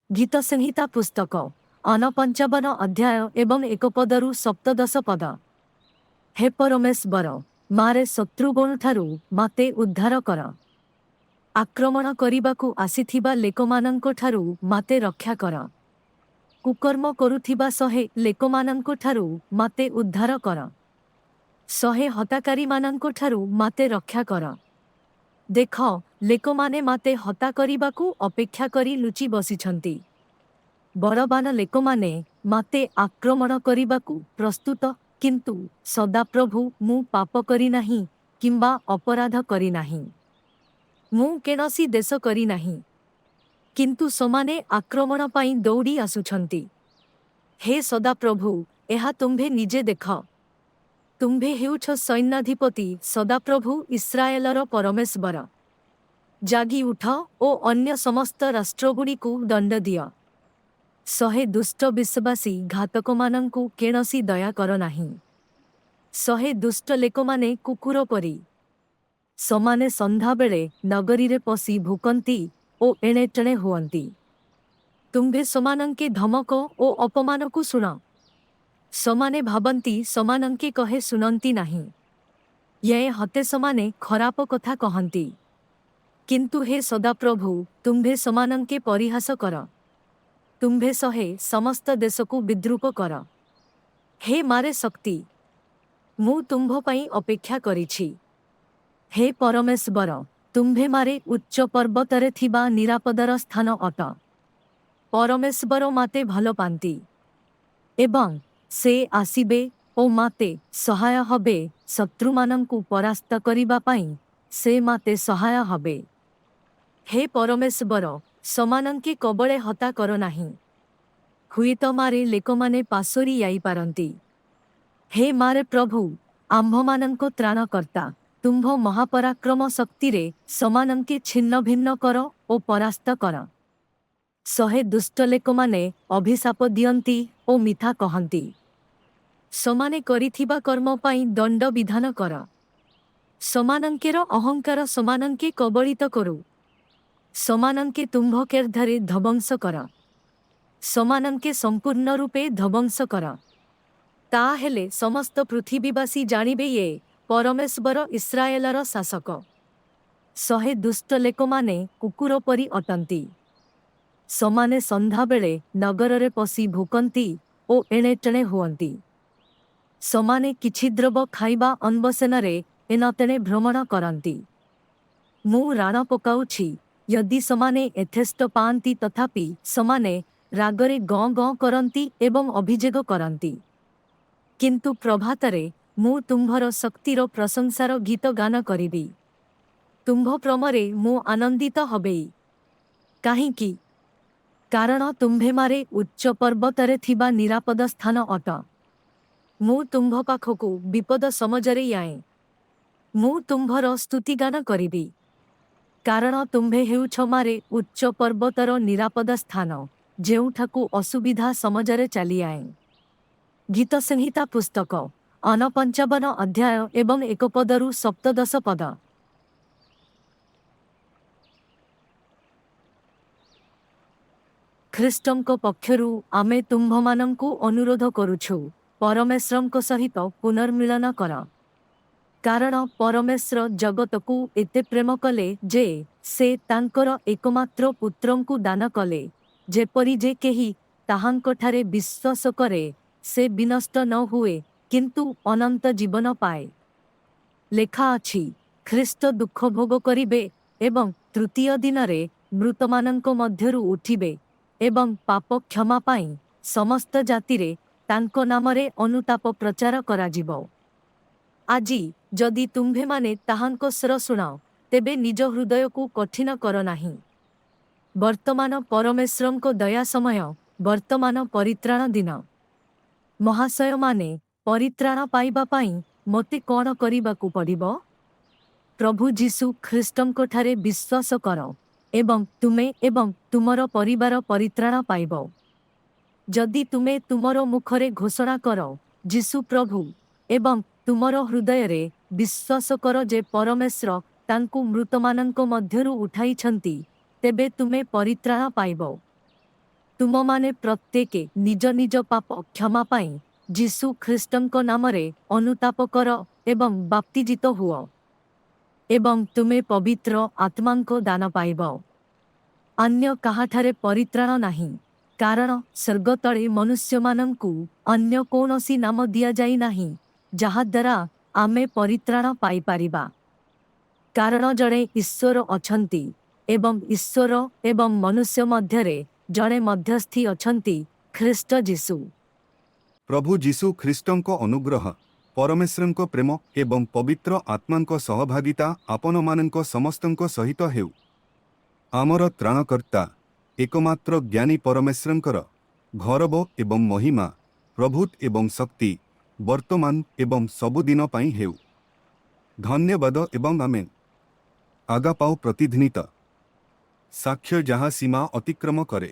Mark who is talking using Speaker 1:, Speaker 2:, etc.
Speaker 1: गीत संहिता पुस्तक 49 अध्याय एवं 1 पदरु 17 पद। हे परमेश्वर, मारे शत्रुगणठारु माते उद्धार कर। आक्रमण करिबाकु आसिथिबा लेकमानंकोठारु माते रक्षा कर। कुकर्म करुथिबा सहे लेकमानंकोठारु माते उद्धार कर। सहे हताकारीमानंकोठारु माते रक्षा कर। देख, लेकमाने माते हता करिबाकु अपेक्षा करी लुचि बसिछंती। बड़बान लेकमाने माते आक्रमण करिबाकु प्रस्तुत, किंतु सदाप्रभु मु पाप करी नाही किंबा अपराध करी नाही। मु केनसी देश करी नाही, किंतु समाने आक्रमण पाई दौड़ी आसुछंती। हे सदाप्रभु, एहा तुम्भे निजे देख। तुम्भे हेउछ सैन्याधिपति सदाप्रभु इस्राएलर परमेश्वर। जागी उठ ओ अन्य समस्त राष्ट्रगुड़िकु दंड दिय। सहे दुष्ट विश्वासी घातकमानंकु केनसी दया कर नाही। सहे दुष्ट लेकमाने कुकुर परी। समाने संध्या बेले नगरीरे पसी भूकंती ओ एणेटेणे हुअंती। तुम्भे समानंके धमक ओ अपमानकु सुण। समाने भाबंती समानंके कहे सुनंती नाही। ये हते समाने खराप कथा कहंती। किंतु हे सदाप्रभु, तुम्भे समानंके परिहास कर। तुम्भे सहे समस्त देशकु विद्रूप कर। हे मारे शक्ति, मु तुम्भ पाई अपेक्षा करिछि। हे परमेश्वर, तुम्भे मारे उच्च पर्वतरे थिबा निरापदर स्थान अट। परमेश्वर माते भल पांती एवं से आसीबे ओ माते सहाय हबे। शत्रुमानंकु परास्त करिबा पाई से माते सहाय हबे। हे परमेश्वर, समानंके कबळे हता कर नाही। हुएत मारे लेकमाने पासोरी याई पारंती। हे मारे प्रभु, आम्भमानंको त्राणकर्ता, तुम्भ महापराक्रम शक्तिरे समानंके छिन्न भिन्न कर ओ परास्त कर। सहे दुष्ट लेकमाने अभिशाप दियंती ओ मिथा कहंती। समाने करिथिबा कर्म पाई दंड विधान कर। समानंकेर अहंकार समानंके कबलित करू। समानंके तुम्भ केर्धरे ध्वंस कर। समानंके संपूर्ण रूपे ध्वंस कर। ताहेले समस्त पृथ्वीवासी जानिबे ये परमेश्वर इस्राएलर शासक। सहे दुष्ट लेकमाने कुकुर परी अटंती। समाने संध्या बेले नगररे पसी भूकंती ओ एणेटेणे हुअंती। समाने किछि द्रव खाइबा अन्वसेनरे एनतेणे भ्रमण करंती। मु राण पकाउछि, यदि समाने यथेष्ट पांती, तथापि समाने रागरे गं गं करंती एवं अभिषेक करंती। किंतु प्रभातरे मु तुम्भर शक्तिर प्रशंसार गीत गान करिबी। तुम्भ प्रमरे मु आनंदित हबेई। काहिंकि कारण तुम्भे मारे उच्च पर्वतरे थिबा निरापद स्थान अट। मु तुम्भ पाखकु विपद समजरे याए। मु तुम्भर स्तुतिगान करिबी। कारण तुम्भे हेउछ मारे उच्च पर्वतर निरापद स्थान, जेउठाकु असुविधा समजरे चली आए। गीत संहिता पुस्तक 49 अध्याय एवं 1 पदरु 17 पद। ख्रीष्टंको पक्षरु आमे तुम्भमानंकु अनुरोध करुछु, परमेश्वरंको सहित पुनर्मिलन कर। कारण परमेश्वर जगतकु एते प्रेम कले जे से तांकर एकमात्र पुत्रंकु दान कले, जेपरि जे केही ताहांकठारे विश्वास करे से विनष्ट न हुए, किंतु अनंत जीवन पाए। लेखा अछि, ख्रीष्ट दुख भोग करिबे एवं तृतीय दिनरे मृतमानंको मध्यरु उठिबे एवं पाप क्षमा पाई समस्त जातिरे तांको नामरे अनुताप प्रचार कराजिबो। आजी जदि तुम्भे माने ताहांको स्वर सुनाओ, तेबे निज हृदय को कठिन कर नाही। वर्तमान परमेश्वरंको दया समय, वर्तमान परित्राण दिन। महाशय माने परित्राण पाइबा पाई मोते कौन करिबाकु पड़िबो? प्रभु जीशु ख्रीष्टंको ठारे विश्वास करो एवं तुमे एवं तुमर परिवार परित्राण पाइबो। जदि तुमे तुमर मुखरे घोषणा करो जीशु प्रभु एवं तुमर हृदय विश्वास कर जे परमेश्वर तांकु मृतमानंको मध्यरु उठाइछंती, तेबे तुमे परित्राण पाइबो। ତୁମମାନେ ପ୍ରତ୍ୟେକେ ନିଜ ନିଜ ପାପ କ୍ଷମା ପାଇଁ ଯୀଶୁ ଖ୍ରୀଷ୍ଟଙ୍କ ନାମରେ ଅନୁତାପ କର ଏବଂ ବାପ୍ତିଜିତ ହୁଅ ଏବଂ ତୁମେ ପବିତ୍ର ଆତ୍ମାଙ୍କ ଦାନ ପାଇବ। ଅନ୍ୟ କାହାଠାରେ ପରିତ୍ରାଣ ନାହିଁ, କାରଣ ସ୍ୱର୍ଗ ତଳେ ମନୁଷ୍ୟମାନଙ୍କୁ ଅନ୍ୟ କୌଣସି ନାମ ଦିଆଯାଇ ନାହିଁ ଯାହାଦ୍ୱାରା ଆମେ ପରିତ୍ରାଣ ପାଇପାରିବା। କାରଣ ଜଣେ ଈଶ୍ୱର ଅଛନ୍ତି ଏବଂ ଈଶ୍ୱର ଏବଂ ମନୁଷ୍ୟ ମଧ୍ୟରେ ଜଣେ ମଧ୍ୟସ୍ଥି ଅଛନ୍ତି, ଖ୍ରୀଷ୍ଟ ଯୀଶୁ।
Speaker 2: ପ୍ରଭୁ ଯୀଶୁ ଖ୍ରୀଷ୍ଟଙ୍କ ଅନୁଗ୍ରହ, ପରମେଶ୍ୱରଙ୍କ ପ୍ରେମ ଏବଂ ପବିତ୍ର ଆତ୍ମାଙ୍କ ସହଭାଗିତା ଆପଣମାନଙ୍କ ସମସ୍ତଙ୍କ ସହିତ ହେଉ। ଆମର ତ୍ରାଣକର୍ତ୍ତା ଏକମାତ୍ର ଜ୍ଞାନୀ ପରମେଶ୍ୱରଙ୍କର ଗୌରବ ଏବଂ ମହିମା, ପ୍ରଭୁତ୍ୱ ଏବଂ ଶକ୍ତି ବର୍ତ୍ତମାନ ଏବଂ ସବୁଦିନ ପାଇଁ ହେଉ। ଧନ୍ୟବାଦ ଏବଂ ଆମେନ୍। ଆଗାପାଉ ପ୍ରତିଧ୍ୱନିତ ସାକ୍ଷ୍ୟ ଯାହା ସୀମା ଅତିକ୍ରମ କରେ।